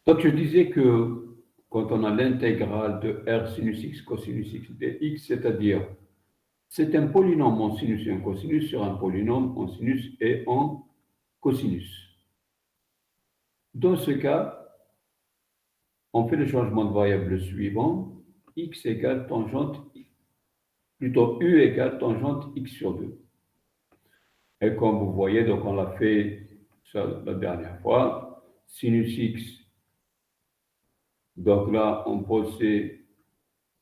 Donc, je disais que quand on a l'intégrale de R sinus x cosinus x dx, c'est-à-dire c'est un polynôme en sinus et en cosinus sur un polynôme en sinus et en cosinus. Dans ce cas, on fait le changement de variable suivant, x égale tangente, plutôt u égale tangente x sur 2. Et comme vous voyez, donc on l'a fait ça la dernière fois, sinus x, donc là on possède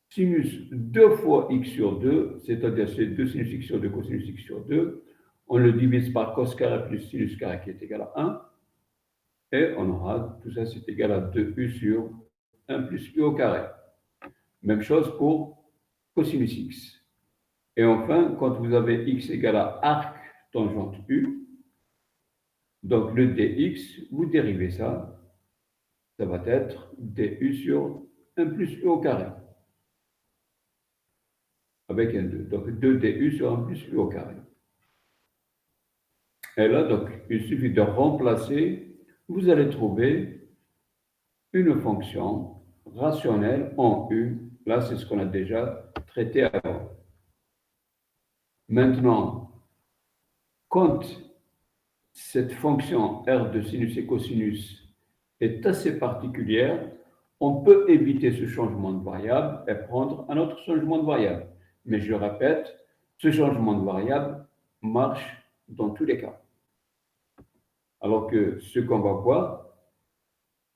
sinus 2 fois x sur 2, c'est-à-dire c'est 2 sinus x sur 2 cosinus x sur 2, on le divise par cos carré plus sinus carré qui est égal à 1, et on aura, tout ça c'est égal à 2u sur 1 plus u au carré. Même chose pour cosinus x. Et enfin, quand vous avez x égale à arc tangente u, donc le dx, vous dérivez ça, ça va être du sur 1 plus u au carré, avec un 2. Donc 2 du sur 1 plus u au carré. Et là, donc, il suffit de remplacer, vous allez trouver une fonction rationnelle en u. Là, c'est ce qu'on a déjà traité avant. Maintenant, quand cette fonction R de sinus et cosinus est assez particulière, on peut éviter ce changement de variable et prendre un autre changement de variable. Mais je répète, ce changement de variable marche dans tous les cas. Alors que ce qu'on va voir,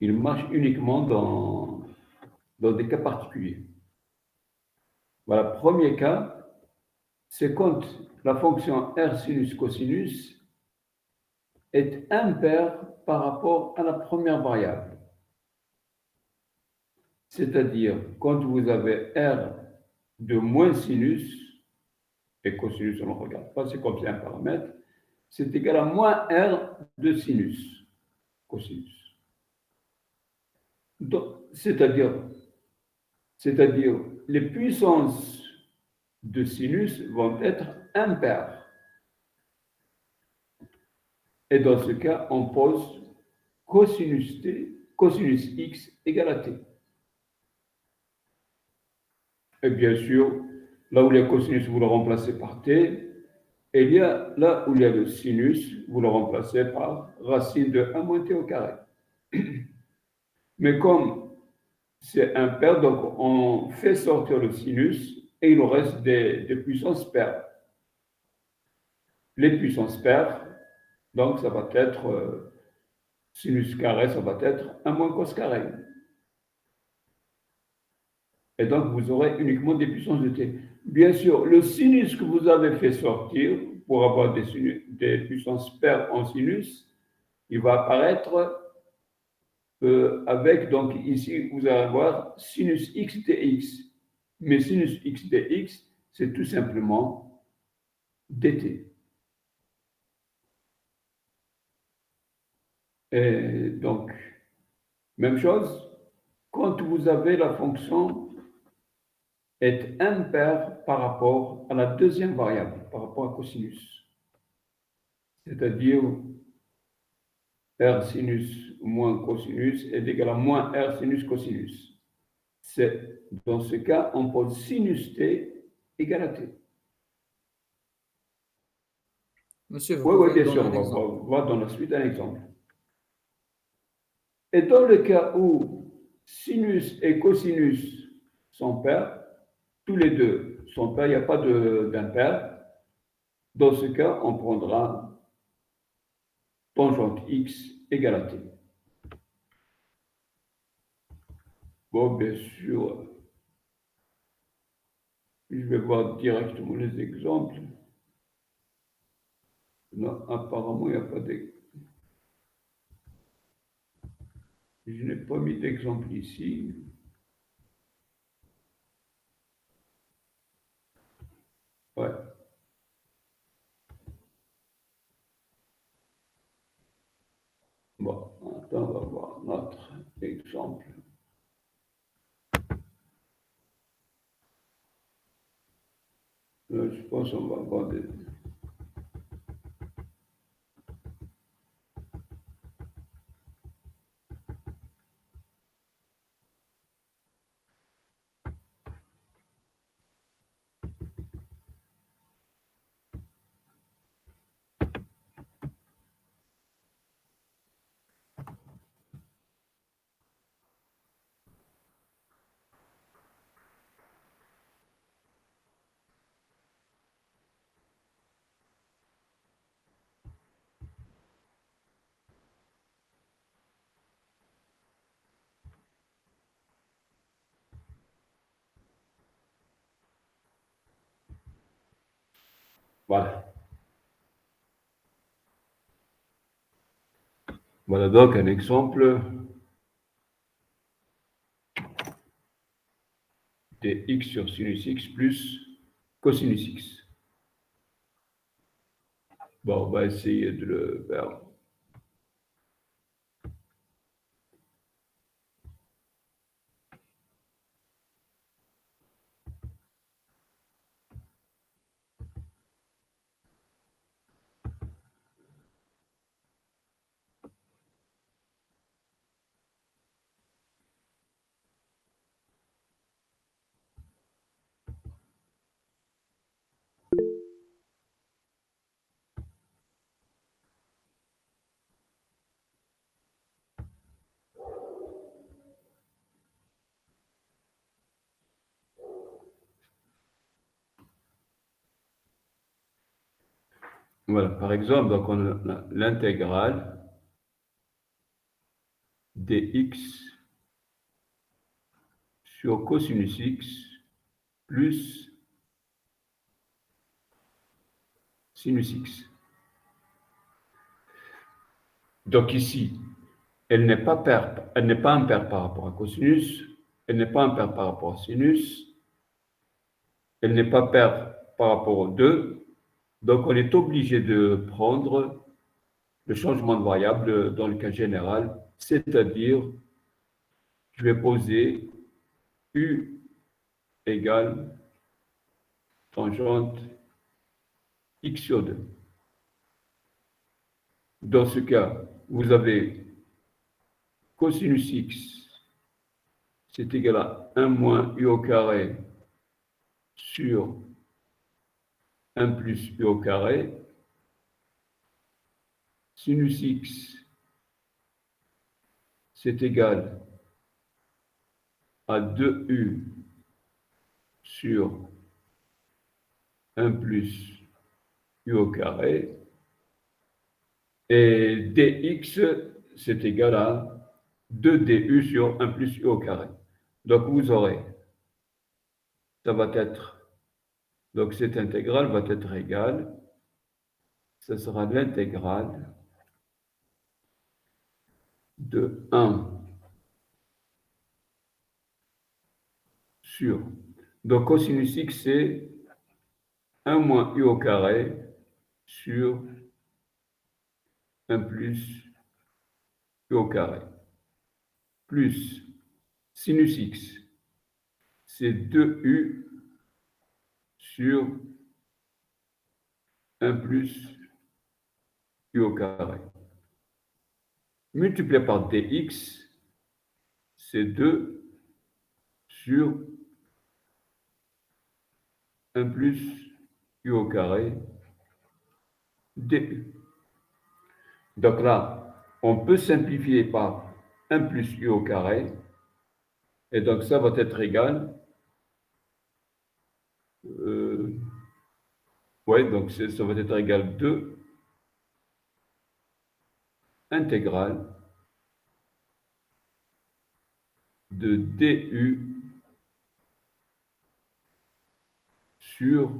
il marche uniquement dans des cas particuliers. Voilà, premier cas, c'est quand la fonction R sinus cosinus est impaire par rapport à la première variable. C'est-à-dire, quand vous avez R de moins sinus, et cosinus, on ne regarde pas, c'est comme c'est un paramètre, c'est égal à moins R de sinus, cosinus. C'est-à-dire, les puissances de sinus vont être impaires. Et dans ce cas, on pose cosinus t, cosinus x égale à t. Et bien sûr, là où il y a cosinus, vous le remplacez par t. Et il y a, là où il y a le sinus, vous le remplacez par racine de 1 moins t au carré. Mais comme c'est impair, donc on fait sortir le sinus et il reste des puissances paires. Les puissances paires, donc ça va être sinus carré, ça va être 1 moins cos carré. Et donc, vous aurez uniquement des puissances de t. Bien sûr, le sinus que vous avez fait sortir pour avoir des puissances paires en sinus, il va apparaître avec, donc ici, vous allez avoir sinus x dx. Mais sinus x dx, c'est tout simplement dt. Et donc, même chose, quand vous avez la fonction est impair par rapport à la deuxième variable, par rapport à cosinus. C'est-à-dire R sinus moins cosinus est égal à moins R sinus cosinus. Dans ce cas, on pose sinus t égale à t. Monsieur, vous Oui, pouvez me bien donner sûr, un on va exemple? voir dans la suite un exemple. Et dans le cas où sinus et cosinus sont pairs, tous les deux sont pairs, il n'y a pas d'impair. Dans ce cas, on prendra tangente x égale à t. Bon, bien sûr, je vais voir directement les exemples. Non, apparemment, il n'y a pas d'exemple. Je n'ai pas mis d'exemple ici. Ouais. Bon, attends, on va voir notre exemple. Là, je pense qu'on va voir des... Voilà. Voilà donc un exemple de x sur sinus x plus cosinus x. Bon, on va essayer de le faire. Voilà, par exemple, donc on a l'intégrale dx sur cosinus x plus sinus x. Donc ici, elle n'est pas impaire par rapport à cosinus, elle n'est pas impaire par rapport à sinus, elle n'est pas paire par rapport aux deux. Donc on est obligé de prendre le changement de variable dans le cas général, c'est-à-dire je vais poser U égale tangente x sur 2. Dans ce cas, vous avez cosinus x, c'est égal à 1 moins u au carré sur 1 plus u au carré. Sinus x, c'est égal à 2u sur 1 plus u au carré. Et dx, c'est égal à 2du sur 1 plus u au carré. Donc vous aurez, ça va être, donc cette intégrale va être égale, ce sera l'intégrale de 1 sur, donc cosinus x, c'est 1 moins u au carré sur 1 plus u au carré, plus sinus x, c'est 2u sur 1 plus u au carré. Multiplié par dx, c'est 2 sur 1 plus u au carré du. Donc là, on peut simplifier par 1 plus u au carré, et donc ça va être égal, donc ça va être égal 2 intégrale de du sur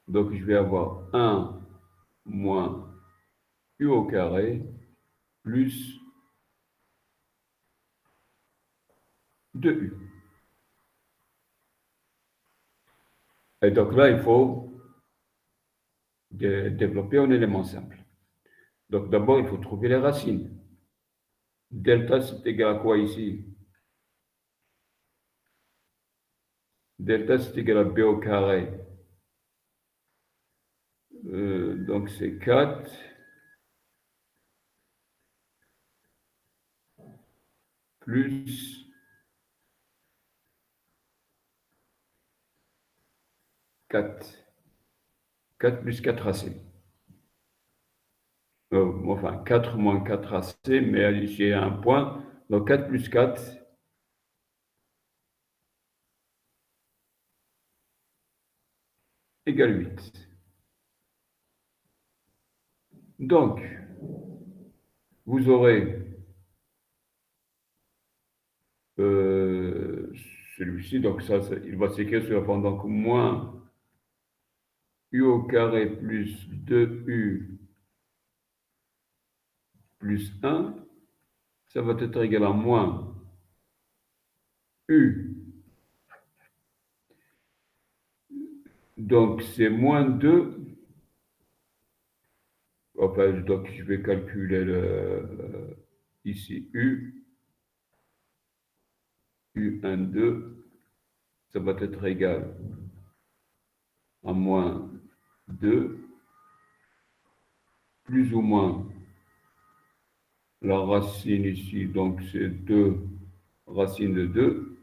donc je vais avoir 1 moins u au carré plus 2u. Et donc là, il faut développer un élément simple. Donc d'abord, il faut trouver les racines. Delta, c'est égal à quoi ici? Delta, c'est égal à b au carré. Donc c'est 4 plus 4. 4 plus 4ac. Enfin, 4 moins 4ac, mais j'ai un point. Donc 4 plus 4 égale 8. Donc, vous aurez celui-ci, donc ça, il va s'écrire sur la forme, donc moins u au carré plus 2u plus 1, ça va être égal à moins u. Donc, c'est moins 2. Enfin, donc, je vais calculer ici u. U1, 2, ça va être égal à moins 2, plus ou moins la racine ici, donc c'est 2 racine de 2,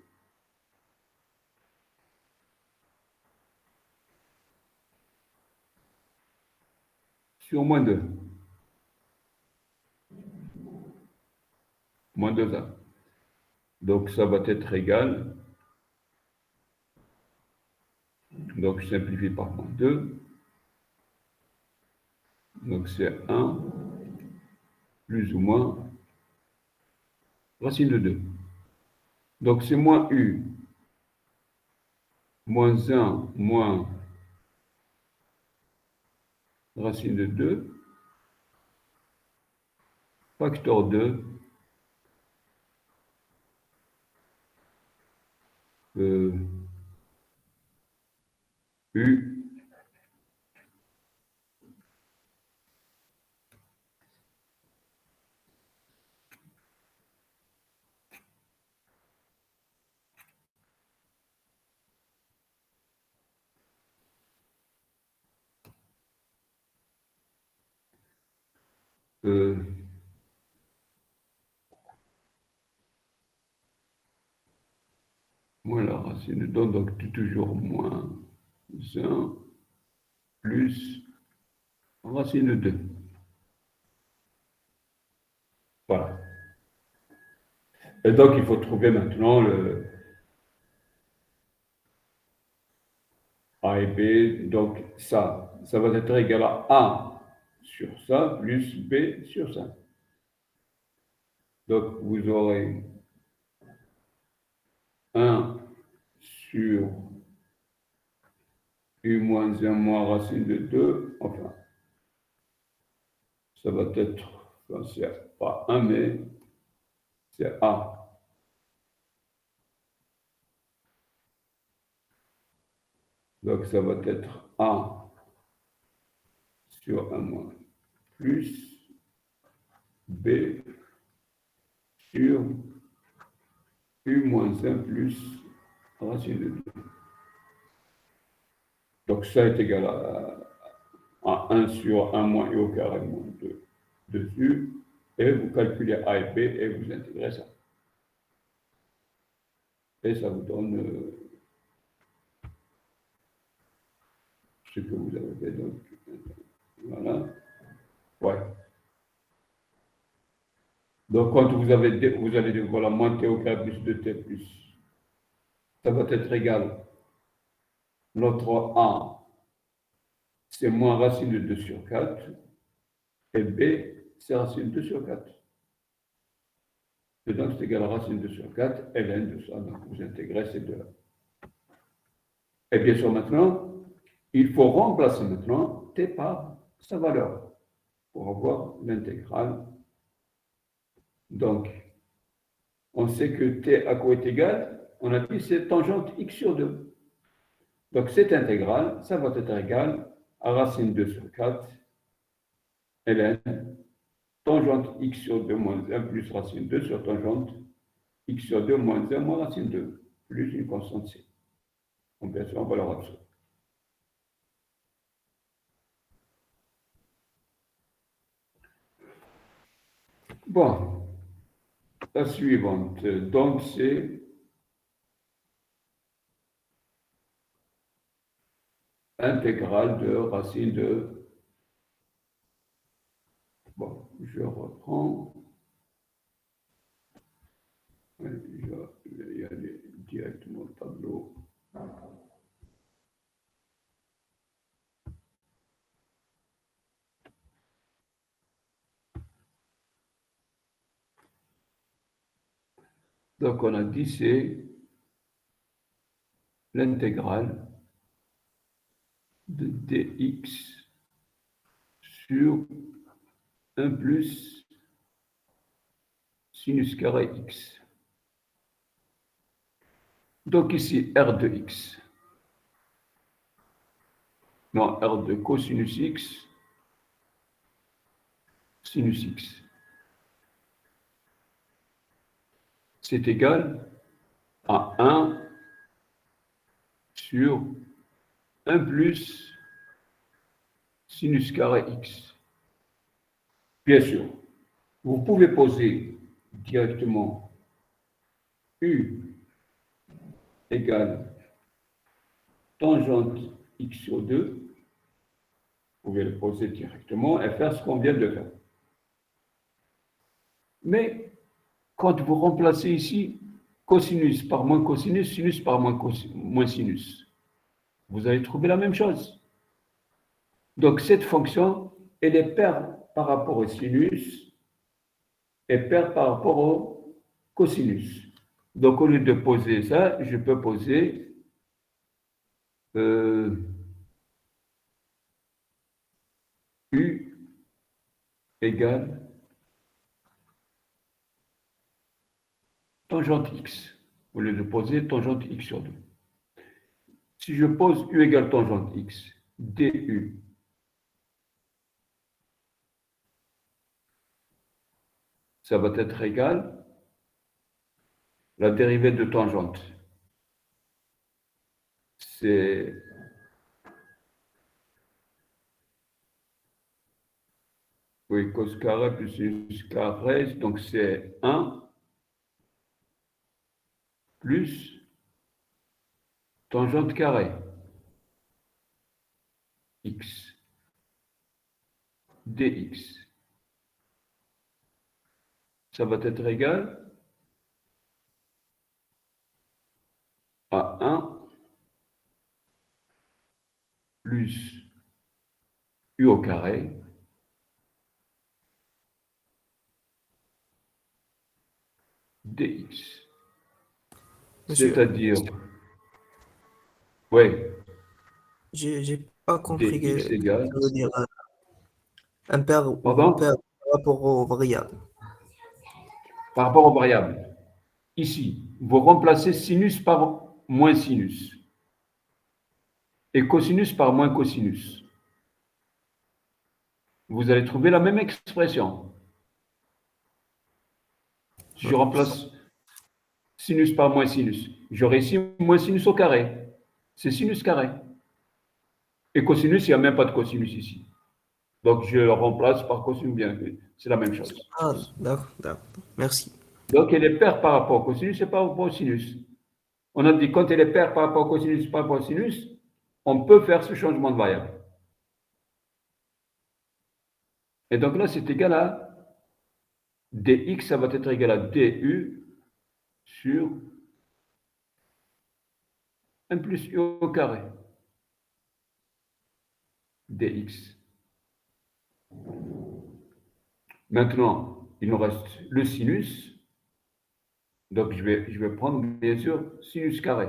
sur moins 2. Moins 2a. Donc ça va être égal, donc je simplifie par moins 2, donc c'est 1 plus ou moins racine de 2. Donc c'est moins u, moins 1, moins racine de 2, facteur 2, u. Moins la racine de 2, donc toujours moins 1 plus racine de 2. Voilà. Et donc, il faut trouver maintenant le A et B. Donc, ça va être égal à A sur ça plus B sur ça. Donc, vous aurez 1 sur U moins 1 moins racine de 2. Enfin, ça va être, enfin, c'est pas 1, mais c'est A. Donc, ça va être A sur 1 moins plus B sur U moins 1 plus racine de 2. Donc, ça est égal à 1 sur 1 moins U au carré moins 2 dessus. Et vous calculez A et B et vous intégrez ça. Et ça vous donne ce que vous avez fait. Donc, voilà. Ouais. Donc, quand vous allez dire, voilà, moins T au carré plus 2T plus, ça va être égal. Notre A, c'est moins racine de 2 sur 4. Et B, c'est racine de 2 sur 4. Et donc, c'est égal à racine de 2 sur 4, ln de ça. Donc, vous intégrez ces deux-là. Et bien sûr, maintenant, il faut remplacer maintenant T par sa valeur pour avoir l'intégrale. Donc, on sait que T à quoi est égal? On a dit c'est tangente x sur 2. Donc, cette intégrale, ça va être égal à racine 2 sur 4, ln, tangente x sur 2 moins 1 plus racine 2 sur tangente x sur 2 moins 1 moins racine 2, plus une constante c. On peut faire en valeur absolue. Bon, la suivante, donc c'est intégrale de racine de... Bon, je reprends. Je vais y aller directement au tableau. Donc, on a dit c'est l'intégrale de dx sur 1 plus sinus carré x. Donc ici, R de x. Non, R de cosinus x, sinus x. C'est égal à 1 sur 1 plus sinus carré x. Bien sûr, vous pouvez poser directement U égale tangente x sur 2. Vous pouvez le poser directement et faire ce qu'on vient de faire. Mais quand vous remplacez ici cosinus par moins cosinus, sinus par moins sinus, vous allez trouver la même chose. Donc cette fonction, elle est paire par rapport au sinus et paire par rapport au cosinus. Donc au lieu de poser ça, je peux poser U égale tangente x. Au lieu de poser tangente x sur 2. Si je pose U égale tangente x, du, ça va être égal la dérivée de tangente. C'est oui, cos carré plus sinus carré, donc c'est 1 plus tangente carré x dx. Ça va être égal à 1 plus u au carré dx. Monsieur, C'est-à-dire, oui, j'ai pas compris dx ce que égale, ça veut dire impair ou pardon, impair par rapport aux variables. par rapport aux variables. Ici, vous remplacez sinus par moins sinus et cosinus par moins cosinus. Vous allez trouver la même expression. Si je remplace sinus par moins sinus, j'aurai ici moins sinus au carré. C'est sinus carré. Et cosinus, il n'y a même pas de cosinus ici. Donc, je le remplace par cosinus bien. C'est la même chose. Ah, d'accord. Merci. Donc, elle est paire par rapport au cosinus et par rapport au sinus. On a dit quand elle est paire par rapport au cosinus et par rapport au sinus, on peut faire ce changement de variable. Et donc là, c'est égal à dx, ça va être égal à du sur 1 plus u au carré dx. Maintenant, il nous reste le sinus. Donc, je vais prendre, bien sûr, sinus carré.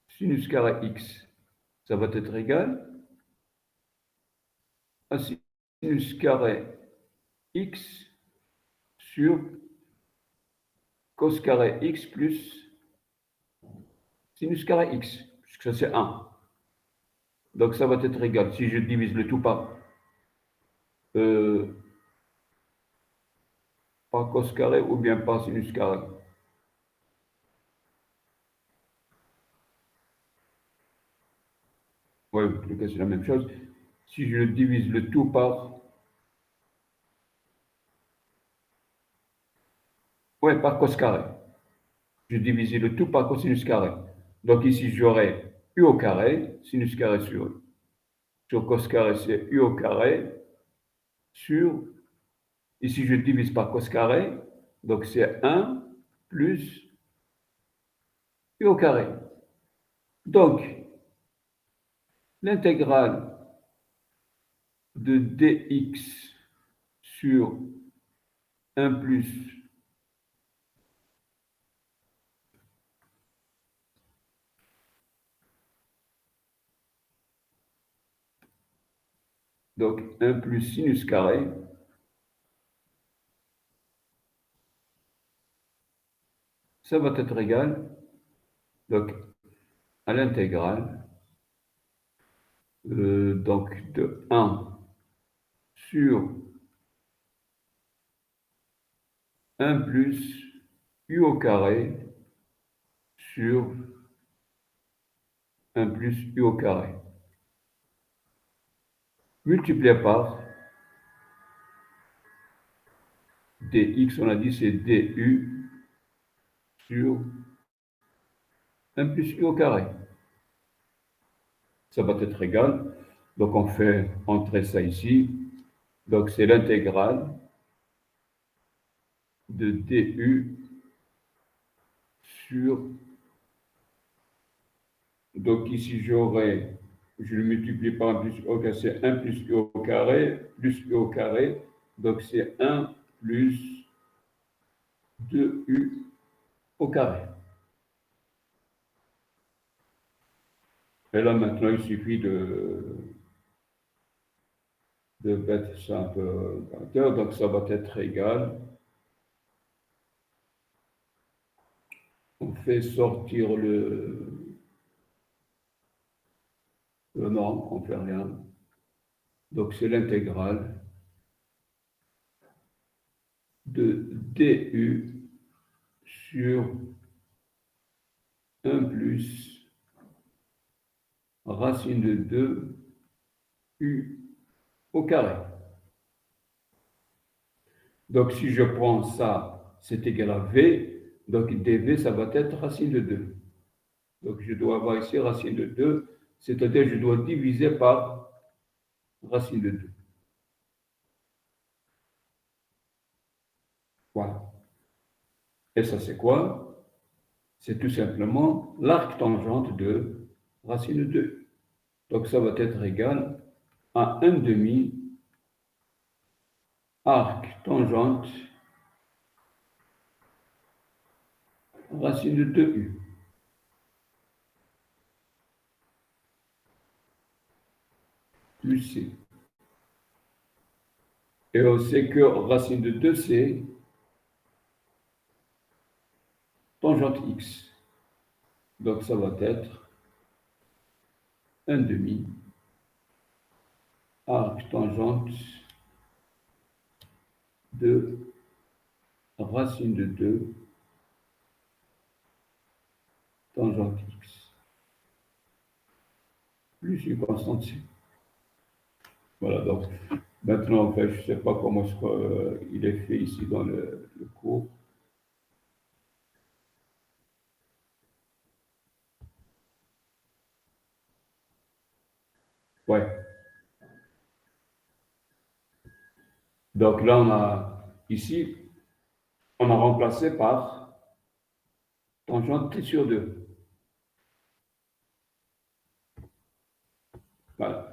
Sinus carré x, ça va être égal à sinus carré x sur cos carré x plus sinus carré x, puisque ça c'est 1. Donc, ça va être égal, si je divise le tout par cos carré ou bien par sinus carré. Oui, en tout cas, c'est la même chose. Si je divise le tout par... Oui, par cos carré. Je divise le tout par cosinus carré. Donc ici, j'aurai u au carré, sinus carré sur cos carré, c'est u au carré, sur... Ici, je divise par cos carré, donc c'est 1 plus u au carré. Donc, l'intégrale de dx sur 1 plus Donc 1 plus sinus carré ça va être égal donc, à l'intégrale donc de 1 sur 1 plus u au carré sur 1 plus u au carré. Multiplié par dx, on a dit c'est du sur 1 plus u au carré. Ça va être égal. Donc on fait entrer ça ici. Donc c'est l'intégrale de du sur... Donc ici j'aurai, je le multiplie par 1 plus u au carré, c'est 1 plus u au carré, plus u au carré. Donc c'est 1 plus 2u au carré. Et là maintenant il suffit de mettre ça un peu à l'intérieur, donc ça va être égal. On fait sortir non, on ne fait rien. Donc c'est l'intégrale de du sur 1 plus racine de 2 u au carré. Donc si je prends ça, c'est égal à v, donc dv, ça va être racine de 2. Donc je dois avoir ici racine de 2, c'est-à-dire je dois diviser par racine de 2. Voilà. Et ça c'est quoi? C'est tout simplement l'arc tangente de racine de 2. Donc ça va être égal à 1 demi arc tangente racine de 2u. Plus c. Et on sait que racine de 2, c'est tangente x. Donc ça va être 1 demi arc tangente de racine de 2 tangente x plus une constante c. Voilà, donc maintenant, en fait, je ne sais pas comment il est fait ici dans le cours. Ouais. Donc là, on a ici, on a remplacé par tangente t sur 2. Voilà.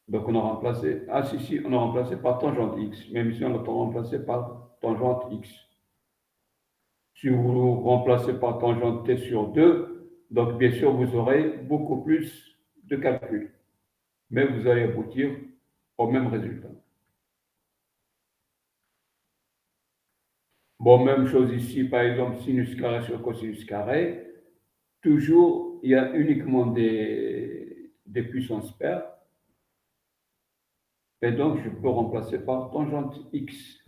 Donc on a remplacé, si, on a remplacé par tangente x. Même ici, on a remplacé par tangente x. Si vous remplacez par tangente t sur 2, donc bien sûr, vous aurez beaucoup plus de calculs. Mais vous allez aboutir au même résultat. Bon, même chose ici, par exemple, sinus carré sur cosinus carré. Toujours, il y a uniquement des puissances paires. Et donc, je peux remplacer par tangente x.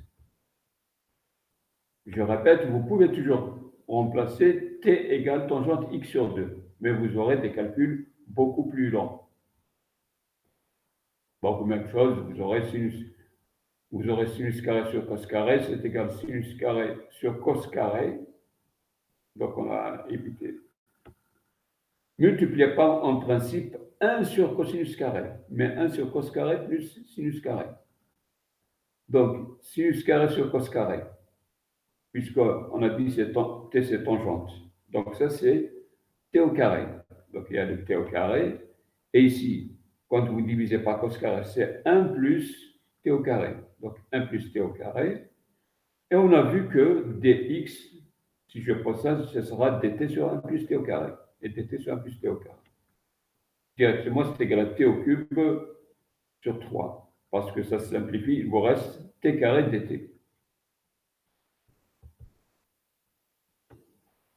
Je répète, vous pouvez toujours remplacer t égale tangente x sur 2, mais vous aurez des calculs beaucoup plus longs. Bon, même chose, vous aurez sinus carré sur cos carré, c'est égal sinus carré sur cos carré. Donc, on a évité. Multipliez par, en principe, 1 sur cosinus carré, mais 1 sur cos carré plus sinus carré. Donc, sinus carré sur cos carré, puisqu'on a dit que t c'est tangente. Donc, ça, c'est t au carré. Donc, il y a le t au carré. Et ici, quand vous divisez par cos carré, c'est 1 plus t au carré. Donc, 1 plus t au carré. Et on a vu que dx, si je pose ça, ce sera dt sur 1 plus t au carré. Et dt sur 1 plus t au carré. Directement, c'est égal à t au cube sur 3. Parce que ça se simplifie, il vous reste t carré dt.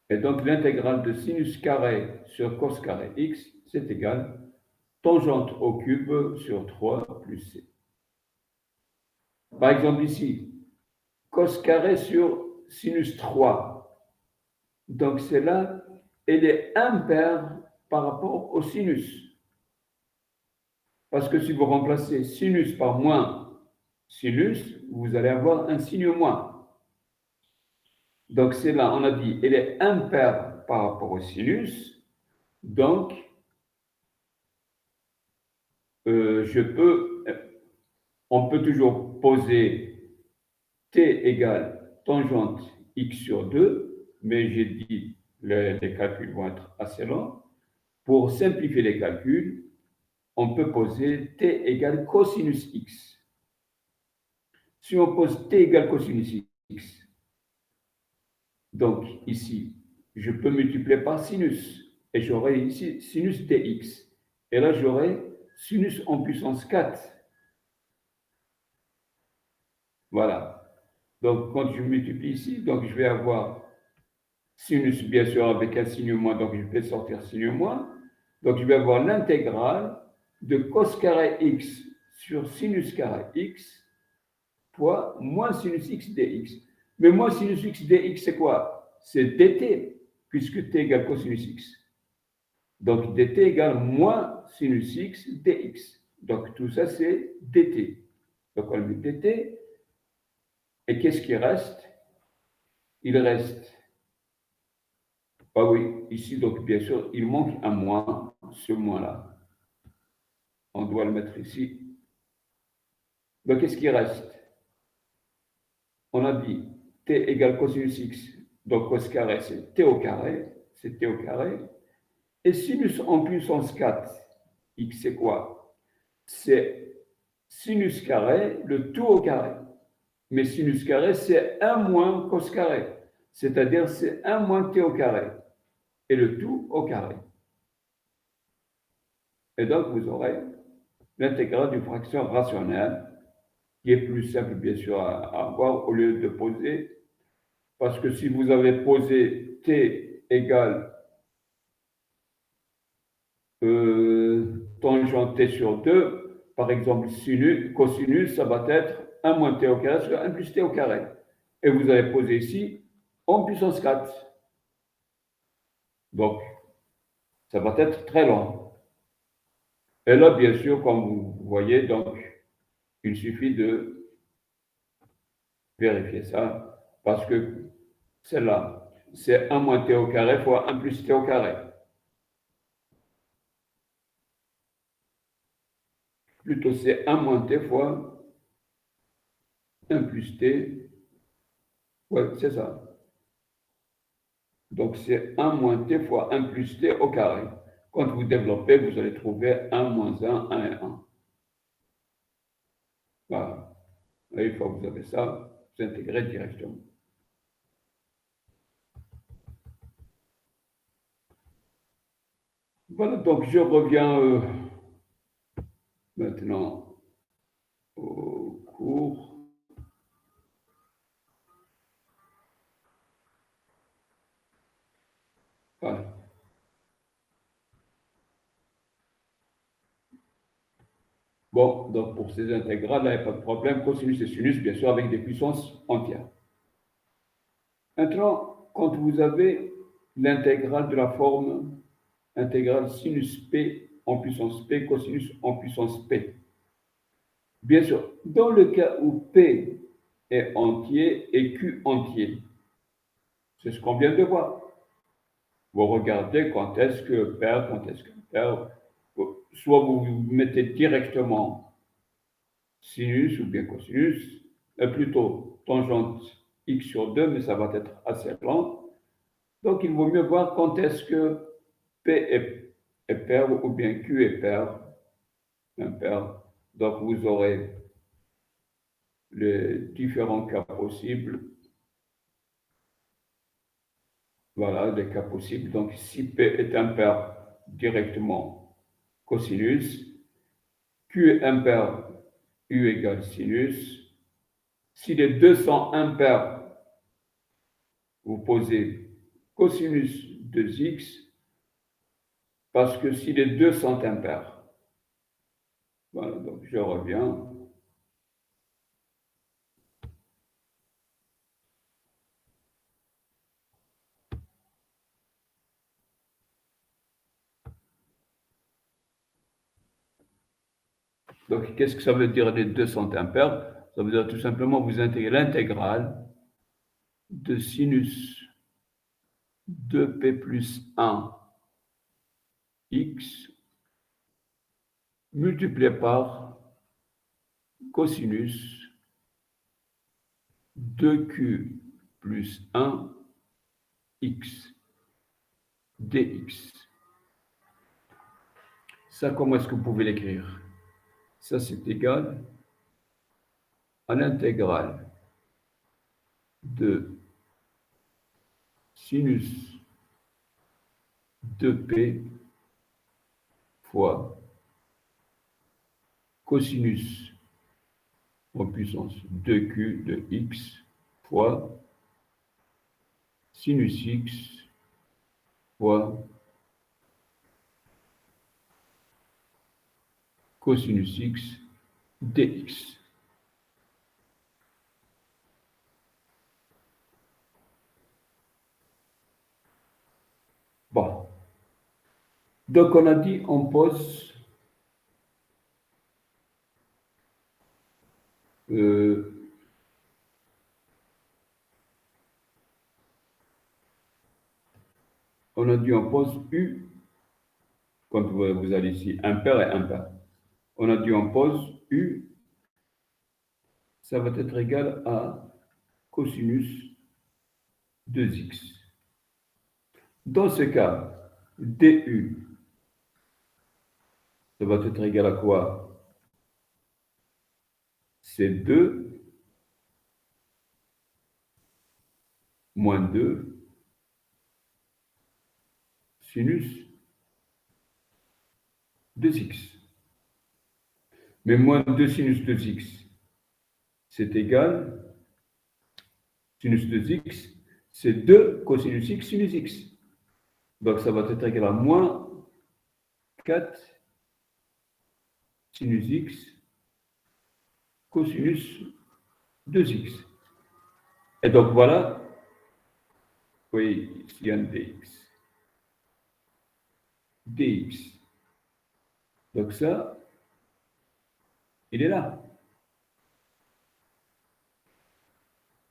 Et donc l'intégrale de sinus carré sur cos carré x, c'est égal tangente au cube sur 3 plus c. Par exemple ici, cos carré sur sinus 3. Donc celle-là, elle est impaire par rapport au sinus. Parce que si vous remplacez sinus par moins sinus, vous allez avoir un signe moins. Donc celle-là, on a dit, elle est impaire par rapport au sinus. Donc, on peut toujours poser t égale tangente x sur 2, mais j'ai dit les calculs vont être assez longs. Pour simplifier les calculs, on peut poser t égale cosinus x. Si on pose t égale cosinus x, donc ici, je peux multiplier par sinus, et j'aurai ici sinus dx. Et là, j'aurai sinus en puissance 4. Voilà. Donc, quand je multiplie ici, donc je vais avoir sinus, bien sûr, avec un signe moins, donc je vais sortir signe moins. Donc, je vais avoir l'intégrale de cos carré x sur sinus carré x fois moins sinus x dx. Mais moins sinus x dx, c'est quoi? C'est dt, puisque t égale cosinus x. Donc, dt égale moins sinus x dx. Donc, tout ça, c'est dt. Donc, on met dt. Et qu'est-ce qui reste? Il reste, ah oui, ici, donc bien sûr, il manque un moins, ce moins-là. On doit le mettre ici. Donc, qu'est-ce qui reste? On a dit t égale cosinus x, donc cos carré, c'est t au carré, c'est t au carré. Et sinus en puissance 4, x c'est quoi? C'est sinus carré, le tout au carré. Mais sinus carré, c'est 1 moins cos carré, c'est-à-dire c'est 1 moins t au carré, et le tout au carré. Et donc, vous aurez l'intégrale d'une fraction rationnelle, qui est plus simple, bien sûr, à avoir, au lieu de poser, parce que si vous avez posé t égale tangente t sur 2, par exemple, sinus, cosinus, ça va être 1 moins t au carré sur 1 plus t au carré. Et vous avez posé ici en puissance 4. Donc, ça va être très long. Et là, bien sûr, comme vous voyez, donc, il suffit de vérifier ça, parce que celle-là, c'est 1 moins t au carré fois 1 plus t au carré. Plutôt, c'est 1 moins t fois 1 plus t. Oui, c'est ça. Donc, c'est 1 moins t fois 1 plus t au carré. Quand vous développez, vous allez trouver 1 moins 1, 1 et 1. Voilà. Et une fois que vous avez ça, vous intégrez directement. Voilà, donc je reviens maintenant au cours. Voilà. Bon, donc pour ces intégrales, là, il n'y a pas de problème. Cosinus et sinus, bien sûr, avec des puissances entières. Maintenant, quand vous avez l'intégrale de la forme intégrale sinus p en puissance p, cosinus en puissance p. Bien sûr, dans le cas où p est entier et q entier, c'est ce qu'on vient de voir. Vous regardez quand est-ce que pair, quand est-ce que pair, soit vous mettez directement sinus ou bien cosinus, plutôt tangente x sur 2, mais ça va être assez lent. Donc, il vaut mieux voir quand est-ce que P est pair ou bien Q est pair, impair. Donc, vous aurez les différents cas possibles. Voilà, les cas possibles. Donc, si P est impair directement cosinus, Q est impair, U égale sinus. Si les deux sont impairs, vous posez cosinus de x, parce que si les deux sont impairs. Voilà, donc je reviens. Donc, qu'est-ce que ça veut dire les deux sont impairs? Ça veut dire tout simplement vous intégrez l'intégrale de sinus 2p plus 1 x multiplié par cosinus 2q plus 1 x dx. Ça, comment est-ce que vous pouvez l'écrire? Ça, c'est égal à l'intégrale de sinus 2p fois cosinus en puissance 2q de x fois sinus x fois cosinus x dx. Bon. Donc, on a dit, on pose on a dit, on pose U, quand vous allez ici, impair et impair. On a dit, on pose U, ça va être égal à cosinus 2x. Dans ce cas, du, ça va être égal à quoi? C'est 2 moins 2 sinus 2x. Mais moins 2 sinus 2x, c'est égal, sinus 2x, c'est 2 cosinus x sinus x. Donc ça va être égal à moins 4 sinus x cosinus 2x. Et donc voilà, oui, ici il y a un dx. dx. Donc ça, il est là.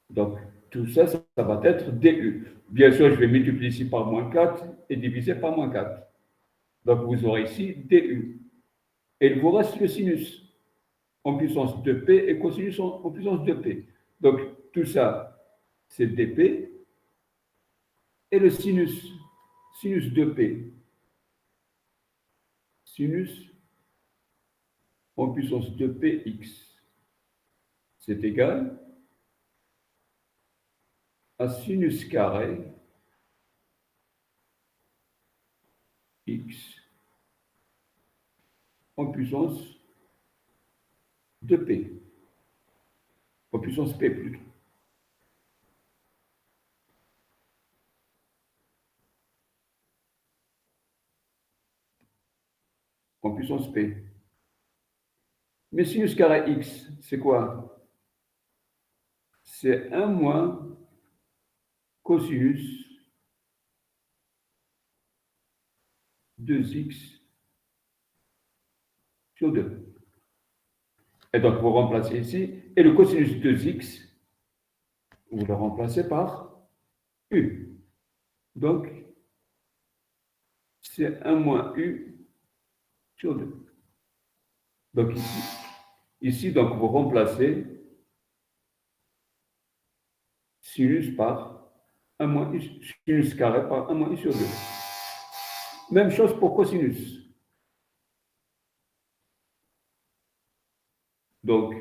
Donc tout ça, ça va être du. Bien sûr, je vais multiplier ici par moins 4 et diviser par moins 4. Donc vous aurez ici du. Et il vous reste le sinus en puissance 2p et cosinus en puissance 2p. Donc tout ça, c'est dp. Et le sinus 2p, sinus en puissance 2px, c'est égal à sinus carré x en puissance 2p, en puissance p plutôt. En puissance p. Mais sinus carré x, c'est quoi? C'est 1 moins cosinus 2x sur 2. Et donc, vous remplacez ici, et le cosinus 2x, vous le remplacez par u. Donc, c'est 1 moins u sur 2. Donc, ici donc, vous remplacez sinus par 1 moins u, sinus carré par 1 moins u sur 2. Même chose pour cosinus. Donc,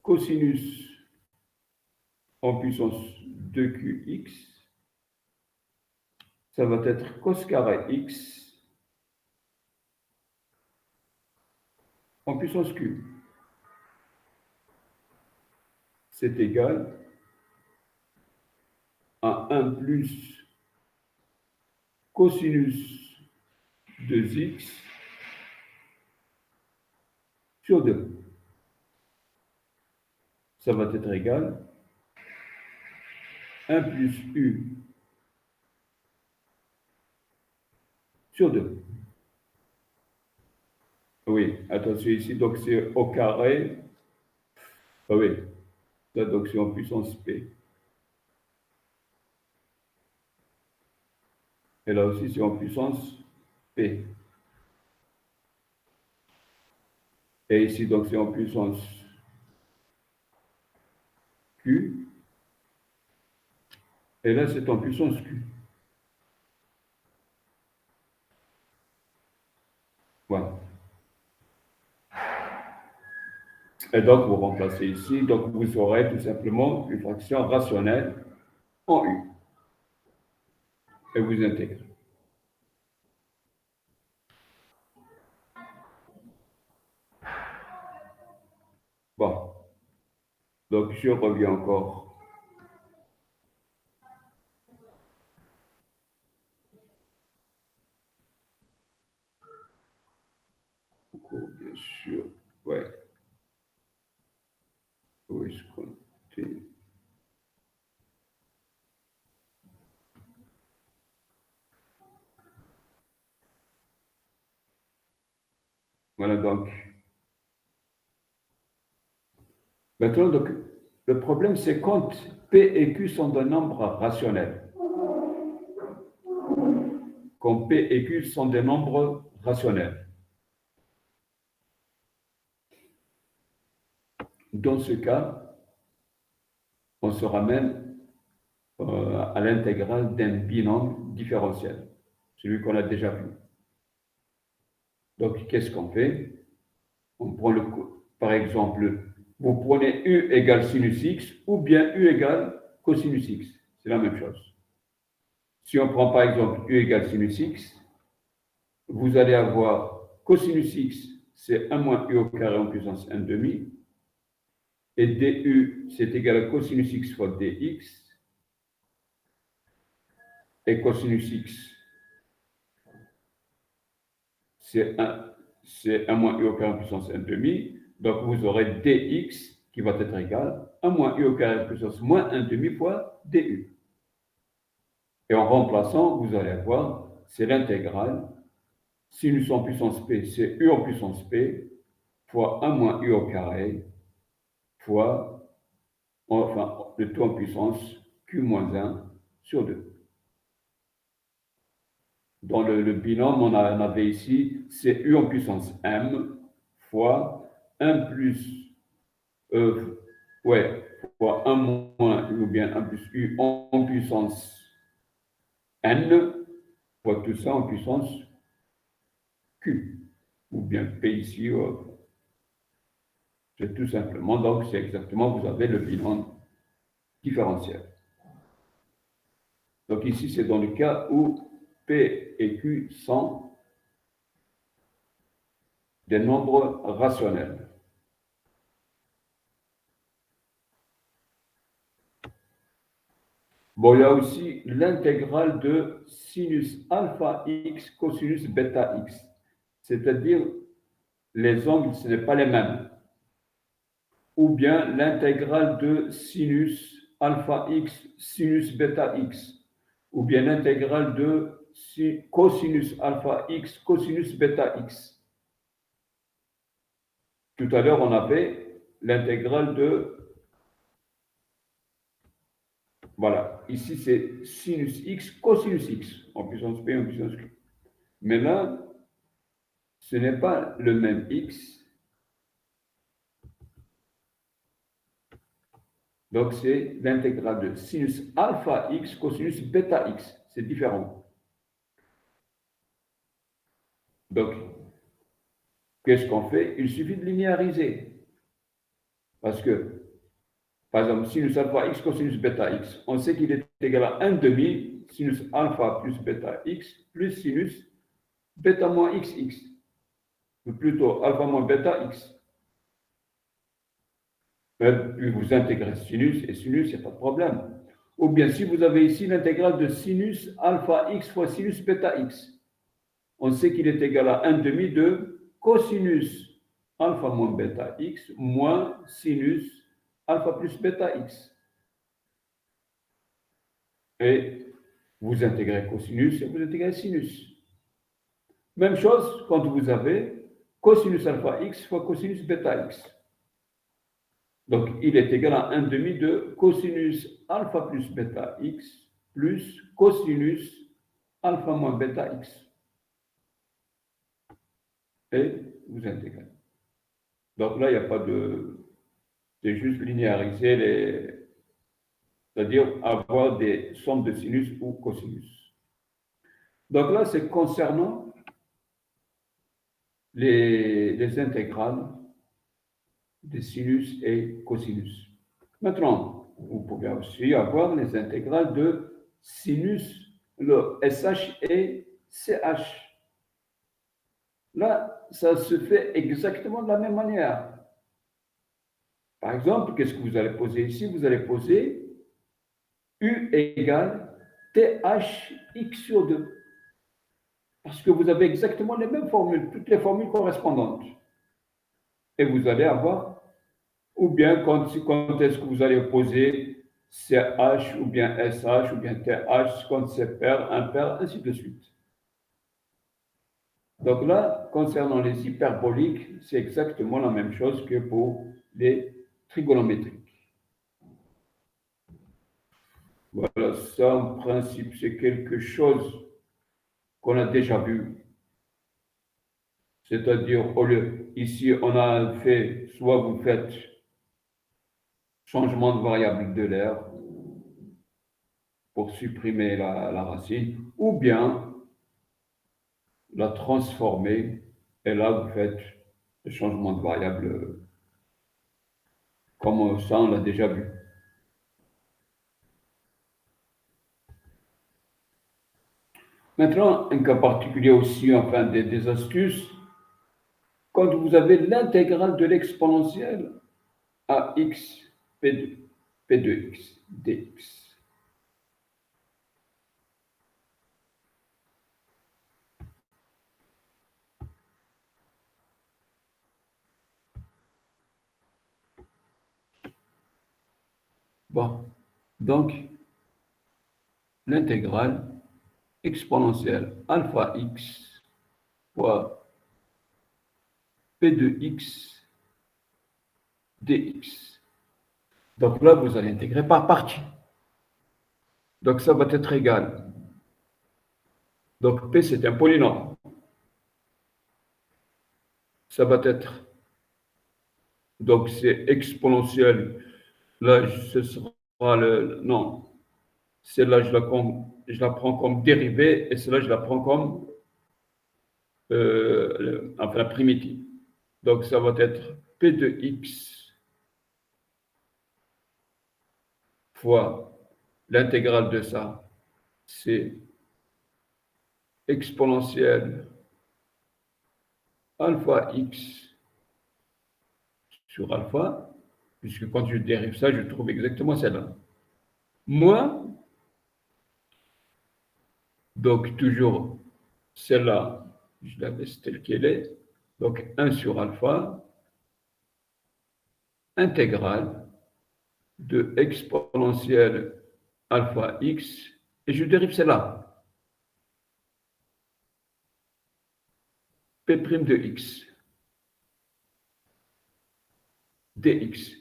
cosinus en puissance 2qx, ça va être cos carré x en puissance Q. C'est égal à 1 plus cosinus de x sur 2. Ça va être égal à 1 plus u sur 2. Oui, attention ici, donc c'est au carré. Ah oui, là, donc c'est en puissance p. Et là aussi, c'est en puissance p. Et ici, donc c'est en puissance q. Et là, c'est en puissance q. Voilà. Et donc, vous remplacez ici, donc vous aurez tout simplement une fraction rationnelle en u. Et vous intégrez. Bon. Donc, je reviens encore. Bien sûr. Ouais. Où est-ce qu'on était? Voilà donc. Maintenant, donc, le problème, c'est quand P et Q sont des nombres rationnels. Quand P et Q sont des nombres rationnels. Dans ce cas, on se ramène à l'intégrale d'un binôme différentiel, celui qu'on a déjà vu. Donc, qu'est-ce qu'on fait? On prend par exemple, vous prenez U égale sinus x ou bien U égale cosinus x. C'est la même chose. Si on prend par exemple U égale sinus x, vous allez avoir cosinus x, c'est 1 moins U au carré en puissance 1 demi. Et du, c'est égal à cosinus x fois dx. Et cosinus x, c'est 1 moins U au carré en puissance 1 demi. Donc vous aurez dx qui va être égal à 1 moins U au carré en puissance moins 1 demi fois du. Et en remplaçant, vous allez avoir, c'est l'intégrale. Sinus en puissance p, c'est U en puissance p, fois 1 moins U au carré, fois, enfin, le tout en puissance Q moins 1 sur 2. Dans le binôme, on avait ici, c'est U en puissance m, fois 1 plus, fois 1 moins U ou bien 1 plus U en puissance n, fois tout ça en puissance Q, ou bien P ici, c'est tout simplement, donc c'est exactement, vous avez le binôme différentiel. Donc ici, c'est dans le cas où P et Q sont des nombres rationnels. Bon, il y a aussi l'intégrale de sinus alpha x cosinus bêta x, c'est-à-dire les angles, ce n'est pas les mêmes. Ou bien l'intégrale de sinus alpha x sinus bêta x, ou bien l'intégrale de cosinus alpha x cosinus bêta x. Tout à l'heure, on avait l'intégrale de... Voilà, ici c'est sinus x cosinus x, en puissance p, en puissance q. Mais là, ce n'est pas le même x. Donc c'est l'intégrale de sinus alpha x cosinus bêta x. C'est différent. Donc, qu'est-ce qu'on fait? Il suffit de linéariser. Parce que, par exemple, sinus alpha x cosinus bêta x, on sait qu'il est égal à 1 demi sinus alpha plus bêta x plus sinus bêta moins x. ou plutôt alpha moins bêta x. Puis vous intégrez sinus et sinus, il n'y a pas de problème. Ou bien si vous avez ici l'intégrale de sinus alpha x fois sinus bêta x, on sait qu'il est égal à 1 demi de cosinus alpha moins bêta x moins sinus alpha plus bêta x. Et vous intégrez cosinus et vous intégrez sinus. Même chose quand vous avez cosinus alpha x fois cosinus bêta x. Donc, il est égal à 1 demi de cosinus alpha plus bêta x plus cosinus alpha moins bêta x. Et vous intégrez. Donc là, il n'y a pas de... C'est juste linéariser c'est-à-dire avoir des sommes de sinus ou cosinus. Donc là, c'est concernant les intégrales des sinus et cosinus. Maintenant, vous pouvez aussi avoir les intégrales de sinus, le SH et CH. Là, ça se fait exactement de la même manière. Par exemple, qu'est-ce que vous allez poser ici? Vous allez poser U égale THX sur 2. Parce que vous avez exactement les mêmes formules, toutes les formules correspondantes. Et vous allez avoir, ou bien quand est-ce que vous allez poser CH, ou bien SH, ou bien TH, quand c'est pair, impair, ainsi de suite. Donc là, concernant les hyperboliques, c'est exactement la même chose que pour les trigonométriques. Voilà, ça en principe, c'est quelque chose qu'on a déjà vu. C'est-à-dire, au lieu, ici, on a fait, soit vous faites changement de variable de l'air pour supprimer la racine, ou bien la transformer, et là, vous faites le changement de variable comme ça, on l'a déjà vu. Maintenant, un cas particulier aussi, enfin des astuces, quand vous avez l'intégrale de l'exponentielle à x, P2x, dx. Bon, donc, l'intégrale exponentielle alpha x fois p de x dx. Donc là, vous allez intégrer par partie. Donc ça va être égal. Donc p, c'est un polynôme. Ça va être, donc c'est exponentiel. Là, ce sera le, non, celle-là, je la prends comme dérivée et celle-là, je la prends comme enfin, la primitive. Donc ça va être p de x fois l'intégrale de ça, c'est exponentielle alpha x sur alpha, puisque quand je dérive ça, je trouve exactement celle-là. Moins, donc toujours celle-là, je la laisse telle qu'elle est, donc 1 sur alpha, intégrale de exponentielle alpha x, et je dérive celle-là. P' de x dx.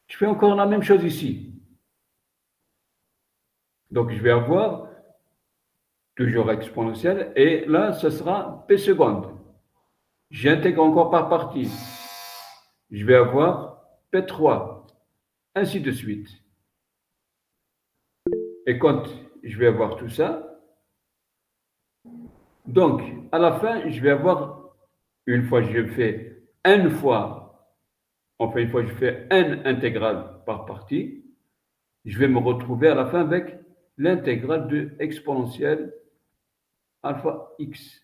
Je fais encore la même chose ici. Donc, je vais avoir toujours exponentielle, et là, ce sera p seconde. J'intègre encore par partie. Je vais avoir P3, ainsi de suite. Et quand je vais avoir tout ça, donc, à la fin, je vais avoir, une fois que je fais n fois, enfin, une fois que je fais n intégrale par partie, je vais me retrouver à la fin avec l'intégrale de exponentielle alpha x.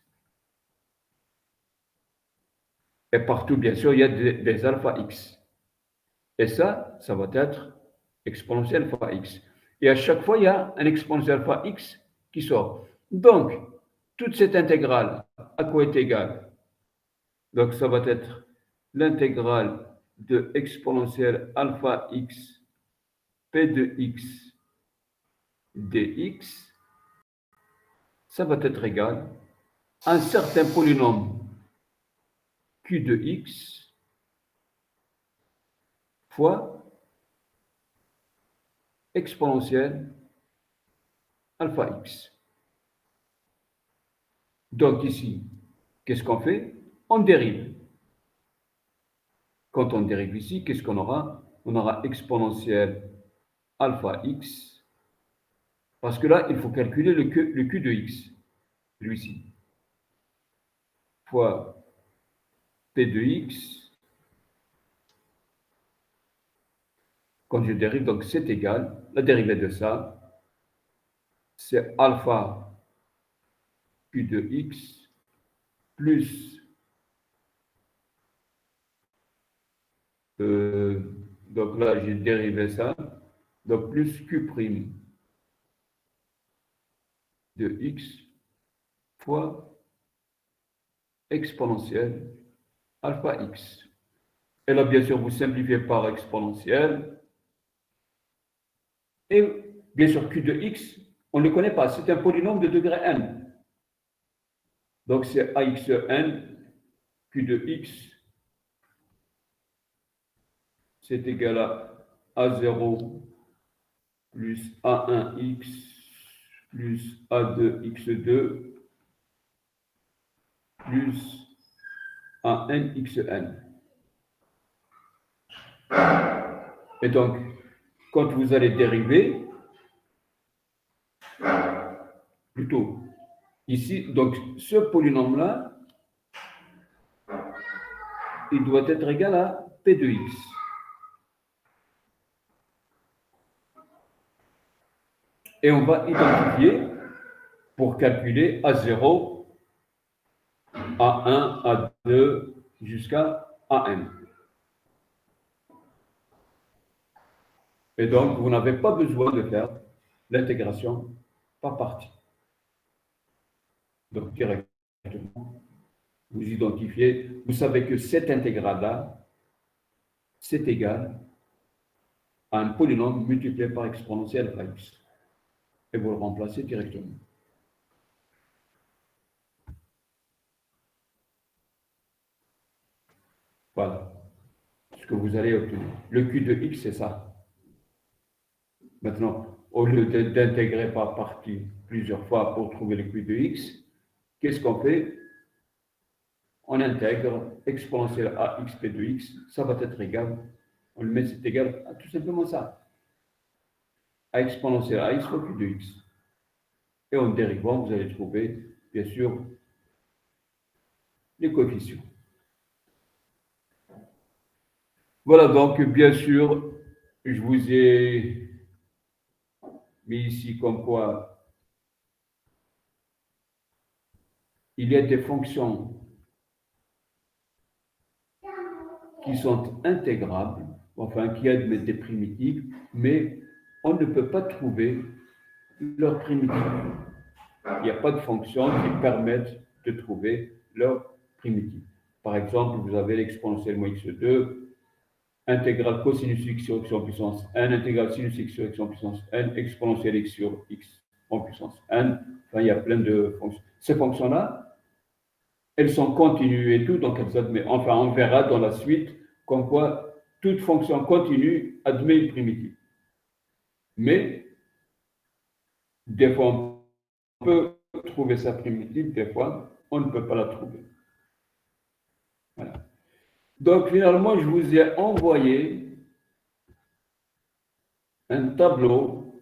Et partout, bien sûr, il y a des alpha x. Et ça va être exponentielle fois x. Et à chaque fois, il y a un exponentielle fois x qui sort. Donc, toute cette intégrale, à quoi est égale? Donc, ça va être l'intégrale de exponentielle alpha x p de x dx, ça va être égal à un certain polynôme q de x fois exponentielle alpha x. Donc ici, qu'est-ce qu'on fait? On dérive. Quand on dérive ici, qu'est-ce qu'on aura? On aura exponentielle alpha x, parce que là, il faut calculer le q de x, lui-ci, fois p de x. Quand je dérive, donc c'est égal, la dérivée de ça, c'est alpha q de x plus, donc là j'ai dérivé ça, donc plus q' de x fois exponentielle alpha x. Et là, bien sûr, vous simplifiez par exponentielle. Et bien sûr, q de x, on ne le connaît pas, c'est un polynôme de degré n. Donc c'est axn, q de x, c'est égal à a0 plus a1x plus a2x2 plus anxn. Et donc, quand vous allez dériver, plutôt ici, donc ce polynôme-là, il doit être égal à p de x. Et on va identifier pour calculer A0, A1, A2 jusqu'à AN. Et donc, vous n'avez pas besoin de faire l'intégration par partie. Donc, directement, vous identifiez, vous savez que cette intégrale-là, c'est égal à un polynôme multiplié par exponentielle par x. Et vous le remplacez directement. Voilà ce que vous allez obtenir. Le q de x, c'est ça. Maintenant, au lieu d'intégrer par partie plusieurs fois pour trouver le q de x, qu'est-ce qu'on fait? On intègre exponentielle à xp de x, ça va être égal, on le met, c'est égal à tout simplement ça, à exponentielle à x fois q de x. Et en dérivant, vous allez trouver, bien sûr, les coefficients. Voilà, donc, bien sûr, je vous ai mis ici comme quoi il y a des fonctions qui sont intégrables, enfin qui admettent des primitives, mais on ne peut pas trouver leur primitive. Il n'y a pas de fonction qui permette de trouver leur primitive. Par exemple, vous avez l'exponentielle moins x2, intégrale cosinus x sur x en puissance n, intégrale sinus x sur x en puissance n, exponentielle x sur x en puissance n. Enfin, il y a plein de fonctions. Ces fonctions-là, elles sont continues et tout, donc elles admettent. Enfin, on verra dans la suite comme quoi toute fonction continue admet une primitive. Mais, des fois, on peut trouver sa primitive, des fois, on ne peut pas la trouver. Voilà. Donc, finalement, je vous ai envoyé un tableau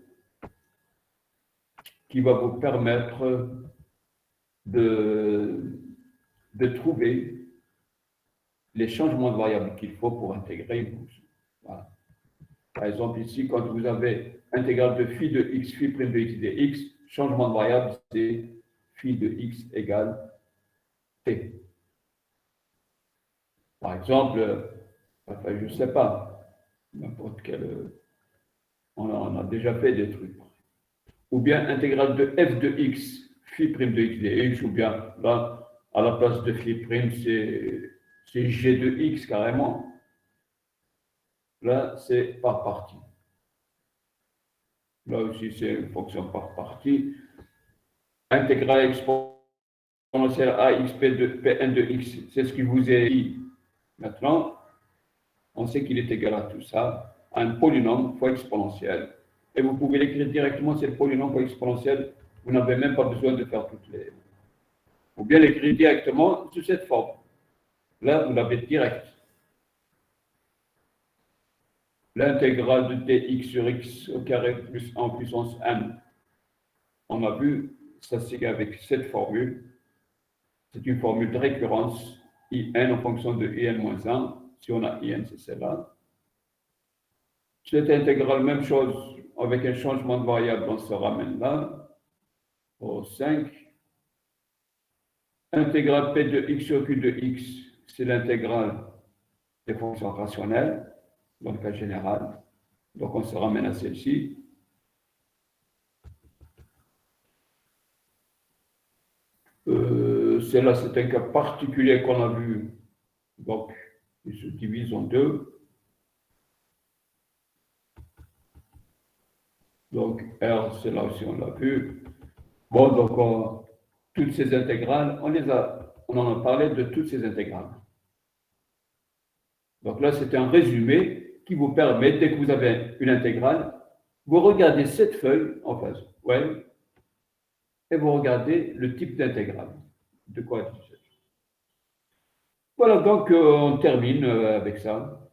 qui va vous permettre de trouver les changements de variables qu'il faut pour intégrer une fonction. Voilà. Par exemple, ici, quand vous avez intégrale de phi de x, phi prime de x dx, changement de variable, c'est phi de x égale t. Par exemple, enfin, je ne sais pas, n'importe quel. On a déjà fait des trucs. Ou bien intégrale de f de x, phi prime de x dx, ou bien là, à la place de phi prime, c'est g de x carrément. Là, c'est par partie. Là aussi, c'est une fonction par partie. Intégrale exponentielle AXP de Pn de x, c'est ce qui vous est dit. Maintenant, on sait qu'il est égal à tout ça, à un polynôme fois exponentielle. Et vous pouvez l'écrire directement, c'est le polynôme fois exponentielle. Vous n'avez même pas besoin de faire toutes les. Ou bien l'écrire directement sous cette forme. Là, vous l'avez direct. L'intégrale de dx sur x au carré plus 1 puissance n. On a vu, ça c'est avec cette formule. C'est une formule de récurrence, in en fonction de in-1. Si on a in, c'est celle-là. Cette intégrale, même chose, avec un changement de variable, on se ramène là, au 5. Intégrale p de x sur q de x, c'est l'intégrale des fonctions rationnelles, dans le cas général. Donc on se ramène à celle-ci. Celle-là, c'est un cas particulier qu'on a vu. Donc, il se divise en deux. Donc, R, c'est là aussi, on l'a vu. Bon, donc, toutes ces intégrales, on en a parlé de toutes ces intégrales. Donc là, c'est un résumé qui vous permet, dès que vous avez une intégrale, vous regardez cette feuille en face, ouais, et vous regardez le type d'intégrale. De quoi il s'agit. Voilà, donc on termine avec ça.